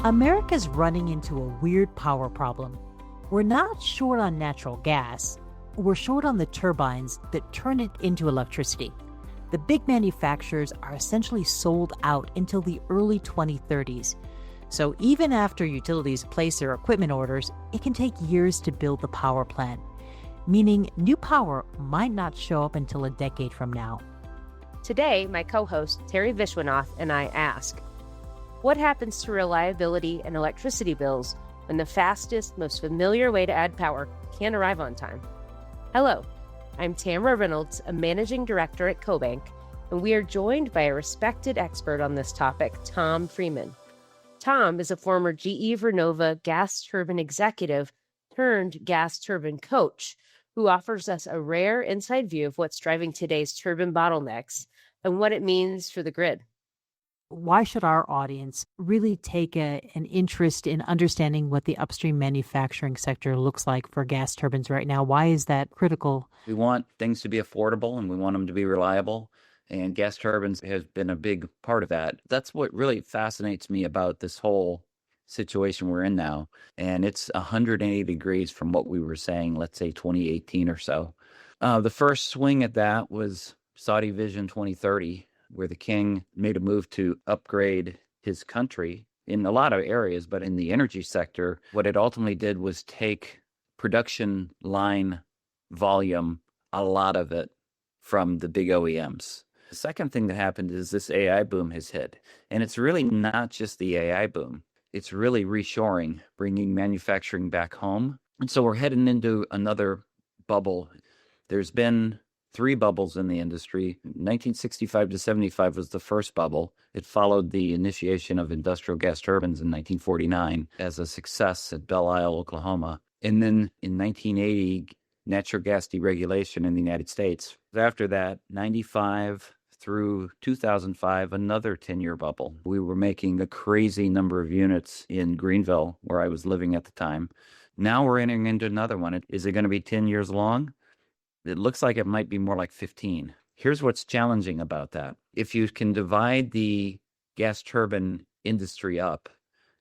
America's running into a weird power problem. We're not short on natural gas, we're short on the turbines that turn it into electricity. The big manufacturers are essentially sold out until the early 2030s. So even after utilities place their equipment orders, it can take years to build the power plant, meaning new power might not show up until a decade from now. Today, my co-host Terry Vishwanath and I ask, what happens to reliability and electricity bills when the fastest, most familiar way to add power can't arrive on time? Hello, I'm Tamara Reynolds, a managing director at CoBank, and we are joined by a respected expert on this topic, Tom Freeman. Tom is a former GE Vernova gas turbine executive turned gas turbine coach who offers us a rare inside view of what's driving today's turbine bottlenecks and what it means for the grid. Why should our audience really take an interest in understanding what the upstream manufacturing sector looks like for gas turbines right now? Why is that critical? We want things to be affordable and we want them to be reliable. And gas turbines has been a big part of that. That's what really fascinates me about this whole situation we're in now. And it's 180 degrees from what we were saying, let's say 2018 or so. The first swing at that was Saudi Vision 2030, where the king made a move to upgrade his country in a lot of areas, but in the energy sector, what it ultimately did was take production line volume, a lot of it, from the big OEMs. The second thing that happened is this AI boom has hit. And it's really not just the AI boom. It's really reshoring, bringing manufacturing back home. And so we're heading into another bubble. There's been 3 bubbles in the industry. 1965 to 75 was the first bubble. It followed the initiation of industrial gas turbines in 1949 as a success at Belle Isle, Oklahoma. And then in 1980, natural gas deregulation in the United States. After that, 95 through 2005, another 10-year bubble. We were making a crazy number of units in Greenville, where I was living at the time. Now we're entering into another one. Is it going to be 10 years long? It looks like it might be more like 15. Here's what's challenging about that. If you can divide the gas turbine industry up,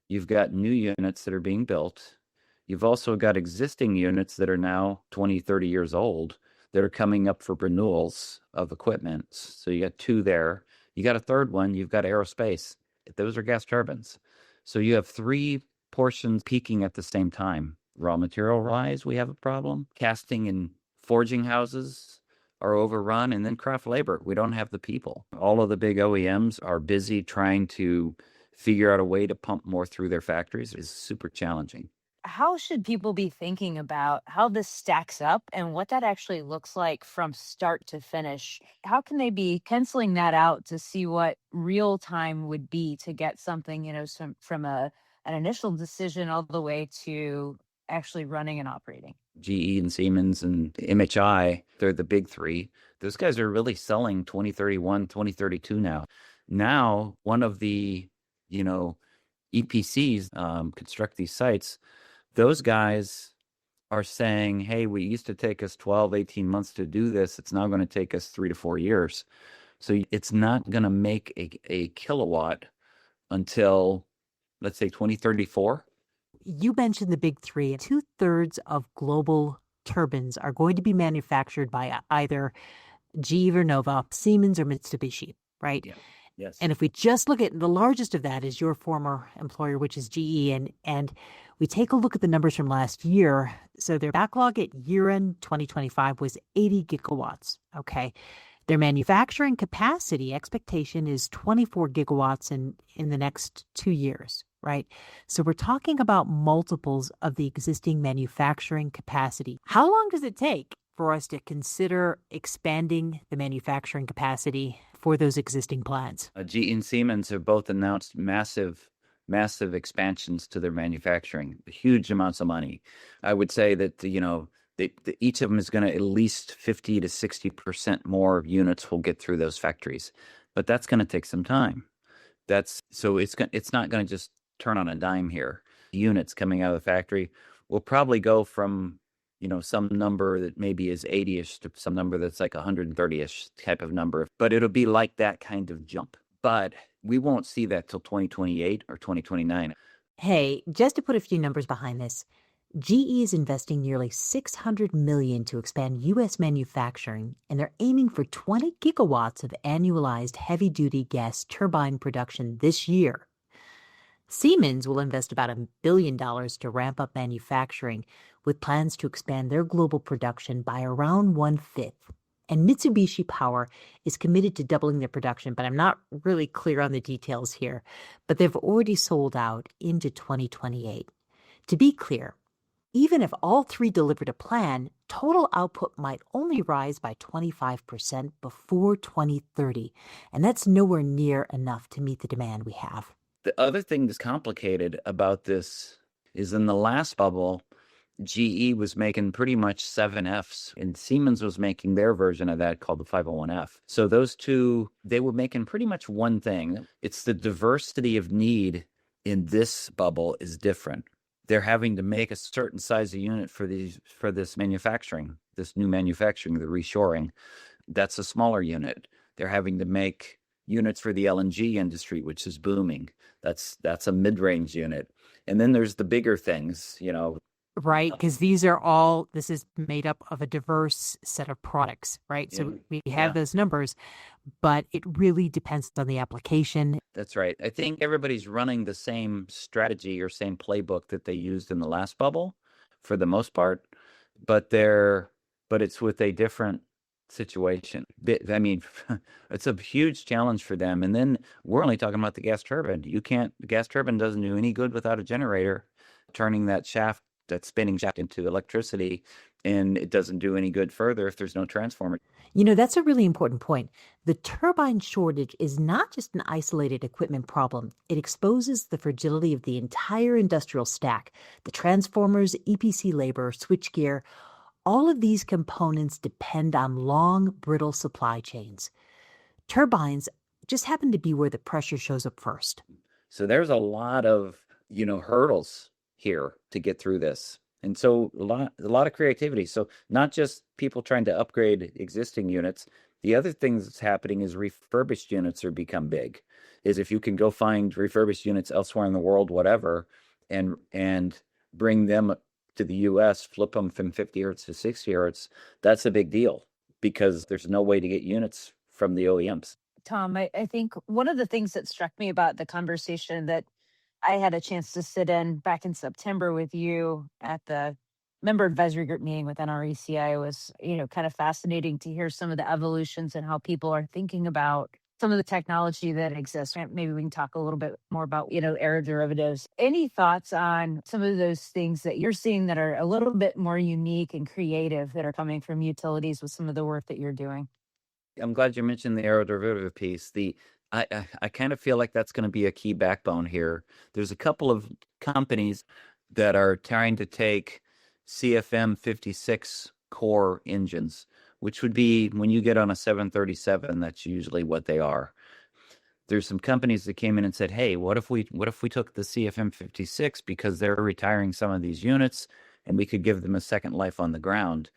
you've got new units that are being built. You've also got existing units that are now 20, 30 years old that are coming up for renewals of equipment. So you got 2 there. You got a third one, you've got aerospace. Those are gas turbines. So you have 3 portions peaking at the same time. Raw material rise, we have a problem. Casting and forging houses are overrun, and then craft labor. We don't have the people. All of the big OEMs are busy trying to figure out a way to pump more through their factories. It's super challenging. How should people be thinking about how this stacks up and what that actually looks like from start to finish? How can they be penciling that out to see what real time would be to get something, from an initial decision all the way to actually running and operating? GE and Siemens and MHI, they're the big 3. Those guys are really selling 2031, 2032 now. Now, one of the, EPCs construct these sites. Those guys are saying, hey, we used to take us 12, 18 months to do this. It's now going to take us 3 to 4 years. So it's not going to make a kilowatt until, let's say, 2034. You mentioned the big 3. 2/3 of global turbines are going to be manufactured by either GE Vernova, Siemens, or Mitsubishi, right? Yeah. Yes. And if we just look at the largest of that is your former employer, which is GE, and we take a look at the numbers from last year. So their backlog at year-end 2025 was 80 gigawatts, okay? Their manufacturing capacity expectation is 24 gigawatts in the next 2 years, right? So we're talking about multiples of the existing manufacturing capacity. How long does it take for us to consider expanding the manufacturing capacity for those existing plants? GE and Siemens have both announced massive expansions to their manufacturing, huge amounts of money. I would say that, each of them is going to at least 50 to 60% more units will get through those factories. But that's going to take some time. It's not going to just turn on a dime here. Units coming out of the factory will probably go from some number that maybe is 80-ish to some number that's like 130-ish type of number. But it'll be like that kind of jump. But we won't see that till 2028 or 2029. Hey, just to put a few numbers behind this, GE is investing nearly $600 million to expand U.S. manufacturing, and they're aiming for 20 gigawatts of annualized heavy-duty gas turbine production this year. Siemens will invest about $1 billion to ramp up manufacturing, with plans to expand their global production by around one-fifth. And Mitsubishi Power is committed to doubling their production, but I'm not really clear on the details here. But they've already sold out into 2028. To be clear, even if all three delivered a plan, total output might only rise by 25% before 2030. And that's nowhere near enough to meet the demand we have. The other thing that's complicated about this is in the last bubble, GE was making pretty much 7Fs, and Siemens was making their version of that called the 501F. So those two, they were making pretty much one thing. It's the diversity of need in this bubble is different. They're having to make a certain size of unit for this manufacturing, this new manufacturing, the reshoring. That's a smaller unit. They're having to make units for the LNG industry, which is booming. That's a mid-range unit. And then there's the bigger things, Right, because this is made up of a diverse set of products, right? So we have those numbers, but it really depends on the application. That's right. I think everybody's running the same strategy or same playbook that they used in the last bubble for the most part, but it's with a different situation. I mean, it's a huge challenge for them. And then we're only talking about the gas turbine. The gas turbine doesn't do any good without a generator turning that spinning shaft into electricity, and it doesn't do any good further if there's no transformer. That's a really important point. The turbine shortage is not just an isolated equipment problem. It exposes the fragility of the entire industrial stack. The transformers, EPC labor, switchgear, all of these components depend on long, brittle supply chains. Turbines just happen to be where the pressure shows up first. So there's a lot of, hurdles here to get through this. And so a lot of creativity. So not just people trying to upgrade existing units. The other thing that's happening is refurbished units are become big. Is if you can go find refurbished units elsewhere in the world, whatever, and bring them to the US, flip them from 50 hertz to 60 hertz, that's a big deal because there's no way to get units from the OEMs. Tom, I think one of the things that struck me about the conversation that I had a chance to sit in back in September with you at the member advisory group meeting with NRECI was, kind of fascinating to hear some of the evolutions and how people are thinking about some of the technology that exists. Maybe we can talk a little bit more about, aeroderivatives. Any thoughts on some of those things that you're seeing that are a little bit more unique and creative that are coming from utilities with some of the work that you're doing? I'm glad you mentioned the aeroderivative piece. I kind of feel like that's going to be a key backbone here. There's a couple of companies that are trying to take CFM 56 core engines, which would be when you get on a 737, that's usually what they are. There's some companies that came in and said, hey, what if we took the CFM 56 because they're retiring some of these units and we could give them a second life on the ground.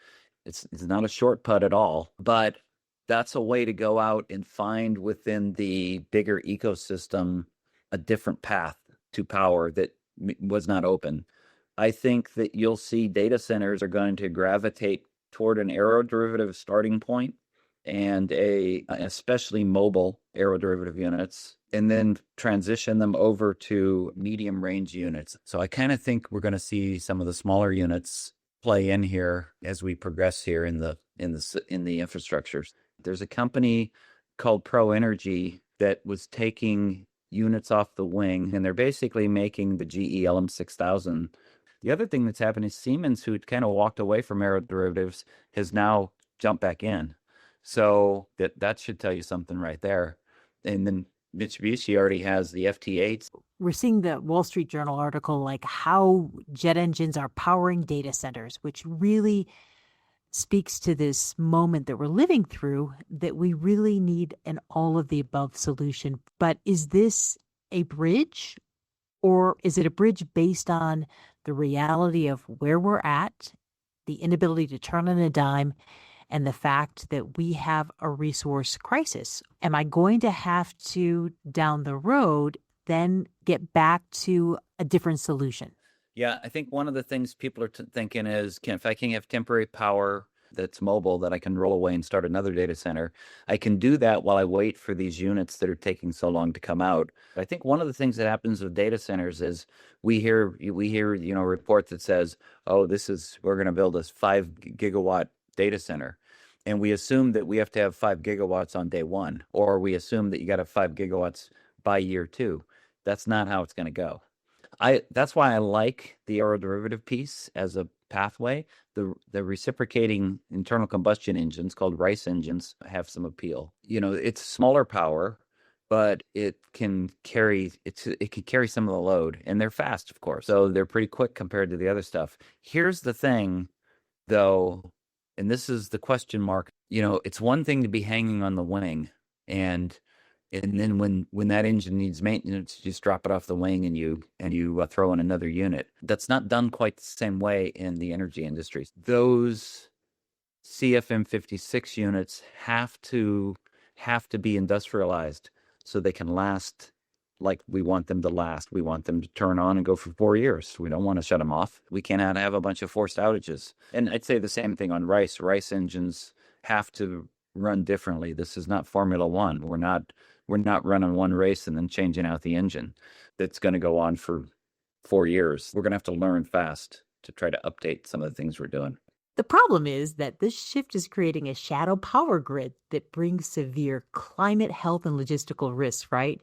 It's not a short putt at all, but that's a way to go out and find within the bigger ecosystem a different path to power that was not open. I think that you'll see data centers are going to gravitate toward an aeroderivative starting point and especially mobile aeroderivative units, and then transition them over to medium range units. So I kind of think we're going to see some of the smaller units play in here as we progress here in the infrastructures. There's a company called Pro Energy that was taking units off the wing, and they're basically making the GE LM6000. The other thing that's happened is Siemens, who kind of walked away from aeroderivatives, has now jumped back in. So that should tell you something right there. And then Mitsubishi already has the FT8s. We're seeing the Wall Street Journal article like how jet engines are powering data centers, which really speaks to this moment that we're living through, that we really need an all of the above solution. But is this a bridge, or is it a bridge based on the reality of where we're at, the inability to turn on a dime, and the fact that we have a resource crisis? Am I going to have to, down the road, then get back to a different solution? Yeah, I think one of the things people are thinking is, if I can have temporary power that's mobile that I can roll away and start another data center, I can do that while I wait for these units that are taking so long to come out. I think one of the things that happens with data centers is we hear a report that says, "Oh, we're going to build this 5 gigawatt data center." And we assume that we have to have 5 gigawatts on day one, or we assume that you got to have 5 gigawatts by year two. That's not how it's going to go. That's why I like the aeroderivative piece as a pathway. The reciprocating internal combustion engines called RICE engines have some appeal. It's smaller power, but it can carry some of the load, and they're fast, of course. So they're pretty quick compared to the other stuff. Here's the thing, though, and this is the question mark. It's one thing to be hanging on the wing, and then when that engine needs maintenance, you just drop it off the wing and you throw in another unit. That's not done quite the same way in the energy industry. Those CFM56 units have to be industrialized so they can last like we want them to last. We want them to turn on and go for 4 years. We don't want to shut them off. We cannot have a bunch of forced outages. And I'd say the same thing on RICE. RICE engines have to run differently. This is not Formula One. We're not running one race and then changing out the engine. That's going to go on for 4 years. We're going to have to learn fast to try to update some of the things we're doing. The problem is that this shift is creating a shadow power grid that brings severe climate, health, and logistical risks, right?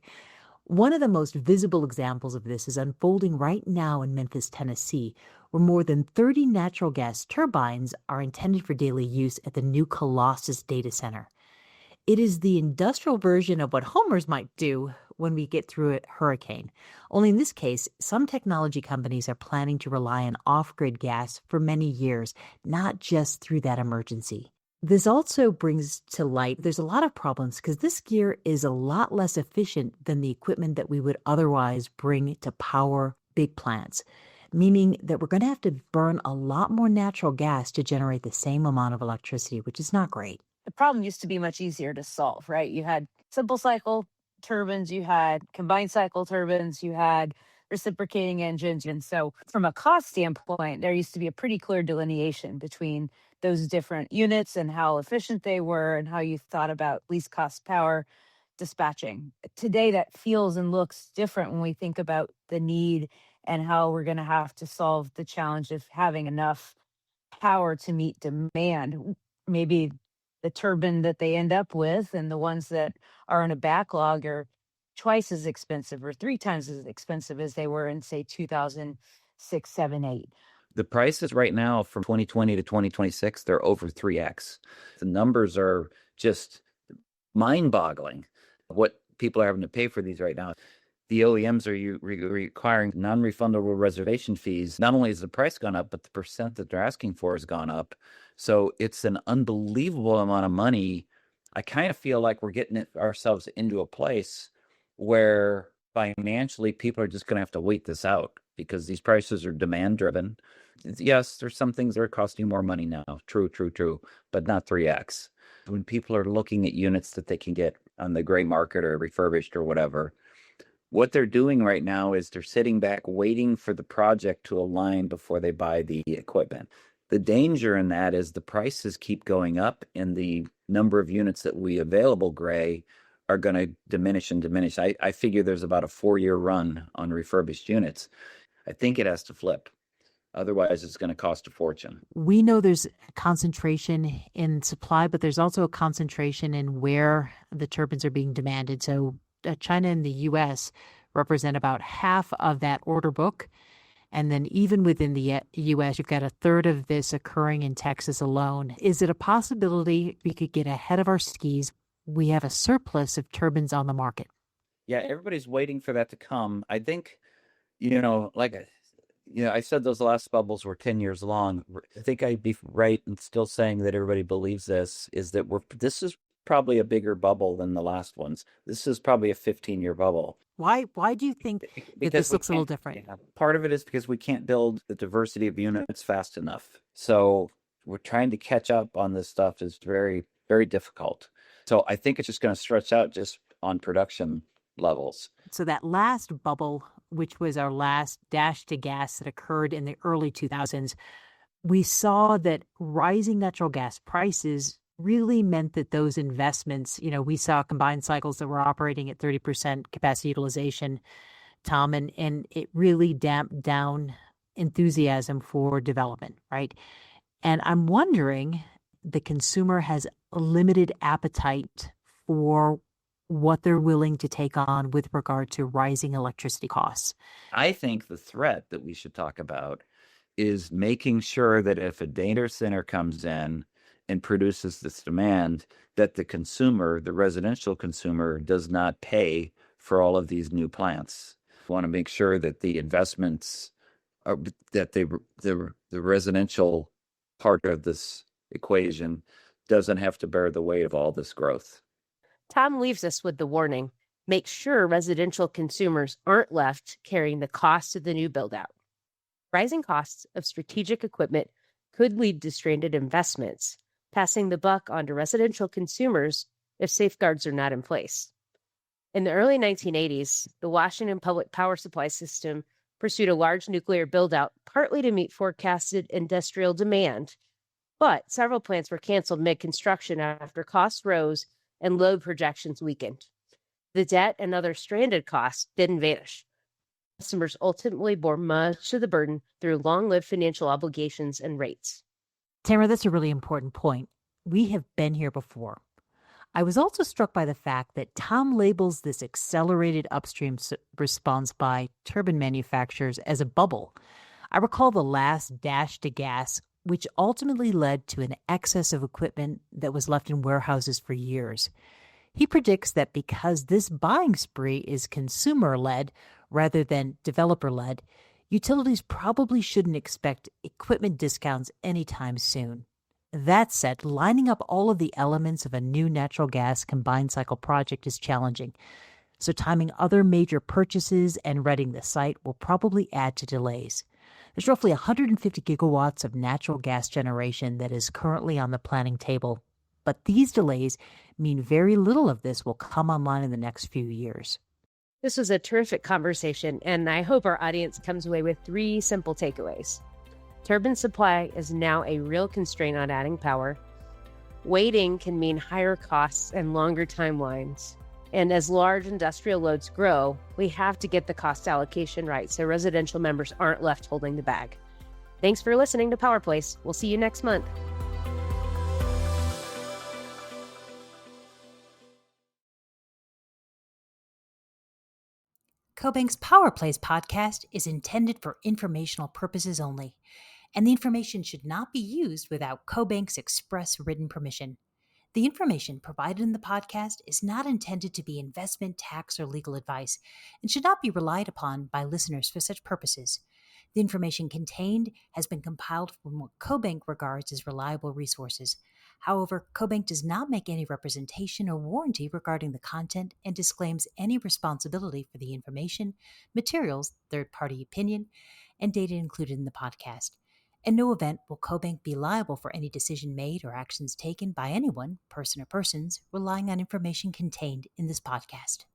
One of the most visible examples of this is unfolding right now in Memphis, Tennessee, where more than 30 natural gas turbines are intended for daily use at the new Colossus data center. It is the industrial version of what homers might do when we get through a hurricane. Only in this case, some technology companies are planning to rely on off-grid gas for many years, not just through that emergency. This also brings to light there's a lot of problems because this gear is a lot less efficient than the equipment that we would otherwise bring to power big plants, meaning that we're going to have to burn a lot more natural gas to generate the same amount of electricity, which is not great. The problem used to be much easier to solve, right? You had simple cycle turbines, you had combined cycle turbines, you had reciprocating engines. And so from a cost standpoint, there used to be a pretty clear delineation between those different units and how efficient they were and how you thought about least cost power dispatching. Today, that feels and looks different when we think about the need and how we're going to have to solve the challenge of having enough power to meet demand. Maybe the turbine that they end up with and the ones that are in a backlog are twice as expensive or 3 times as expensive as they were in, say, 2006, 7, 8. The prices right now from 2020 to 2026, they're over 3x. The numbers are just mind-boggling what people are having to pay for these right now. The OEMs are requiring non-refundable reservation fees. Not only has the price gone up, but the percent that they're asking for has gone up. So it's an unbelievable amount of money. I kind of feel like we're getting ourselves into a place where financially people are just going to have to wait this out because these prices are demand-driven. Yes, there's some things that are costing more money now. True, but not 3x. When people are looking at units that they can get on the gray market or refurbished or whatever, what they're doing right now is they're sitting back waiting for the project to align before they buy the equipment. The danger in that is the prices keep going up and the number of units that we available gray are going to diminish and diminish. I figure there's about a 4-year run on refurbished units. I think it has to flip. Otherwise, it's going to cost a fortune. We know there's a concentration in supply, but there's also a concentration in where the turbines are being demanded. So China and the U.S. represent about half of that order book. And then even within the U.S., you've got a third of this occurring in Texas alone. Is it a possibility we could get ahead of our skis? We have a surplus of turbines on the market. Yeah, everybody's waiting for that to come. I think, I said those last bubbles were 10 years long. I think I'd be right in still saying that everybody believes this, is that this is probably a bigger bubble than the last ones. This is probably a 15-year bubble. Why do you think that this looks a little different? Yeah, part of it is because we can't build the diversity of units fast enough. So we're trying to catch up on this stuff is very, very difficult. So I think it's just going to stretch out just on production levels. So that last bubble which was our last dash to gas that occurred in the early 2000s, we saw that rising natural gas prices really meant that those investments, we saw combined cycles that were operating at 30% capacity utilization, Tom, and it really damped down enthusiasm for development, right? And I'm wondering, the consumer has a limited appetite for what they're willing to take on with regard to rising electricity costs. I think the threat that we should talk about is making sure that if a data center comes in and produces this demand, that the consumer, the residential consumer, does not pay for all of these new plants. We want to make sure that the investments are, that the residential part of this equation doesn't have to bear the weight of all this growth. Tom leaves us with the warning: make sure residential consumers aren't left carrying the cost of the new build-out. Rising costs of strategic equipment could lead to stranded investments, passing the buck on to residential consumers if safeguards are not in place. In the early 1980s, the Washington Public Power Supply System pursued a large nuclear build-out partly to meet forecasted industrial demand, but several plants were canceled mid-construction after costs rose and load projections weakened. The debt and other stranded costs didn't vanish. Customers ultimately bore much of the burden through long-lived financial obligations and rates. Tamara, that's a really important point. We have been here before. I was also struck by the fact that Tom labels this accelerated upstream response by turbine manufacturers as a bubble. I recall the last dash to gas, which ultimately led to an excess of equipment that was left in warehouses for years. He predicts that because this buying spree is consumer-led rather than developer-led, utilities probably shouldn't expect equipment discounts anytime soon. That said, lining up all of the elements of a new natural gas combined cycle project is challenging, so timing other major purchases and readying the site will probably add to delays. There's roughly 150 gigawatts of natural gas generation that is currently on the planning table, but these delays mean very little of this will come online in the next few years. This was a terrific conversation, and I hope our audience comes away with 3 simple takeaways. Turbine supply is now a real constraint on adding power. Waiting can mean higher costs and longer timelines. And as large industrial loads grow, we have to get the cost allocation right so residential members aren't left holding the bag. Thanks for listening to PowerPlace. We'll see you next month. CoBank's PowerPlace podcast is intended for informational purposes only, and the information should not be used without CoBank's express written permission. The information provided in the podcast is not intended to be investment, tax, or legal advice and should not be relied upon by listeners for such purposes. The information contained has been compiled from what CoBank regards as reliable resources. However, CoBank does not make any representation or warranty regarding the content and disclaims any responsibility for the information, materials, third-party opinion, and data included in the podcast. In no event will CoBank be liable for any decision made or actions taken by anyone, person or persons, relying on information contained in this podcast.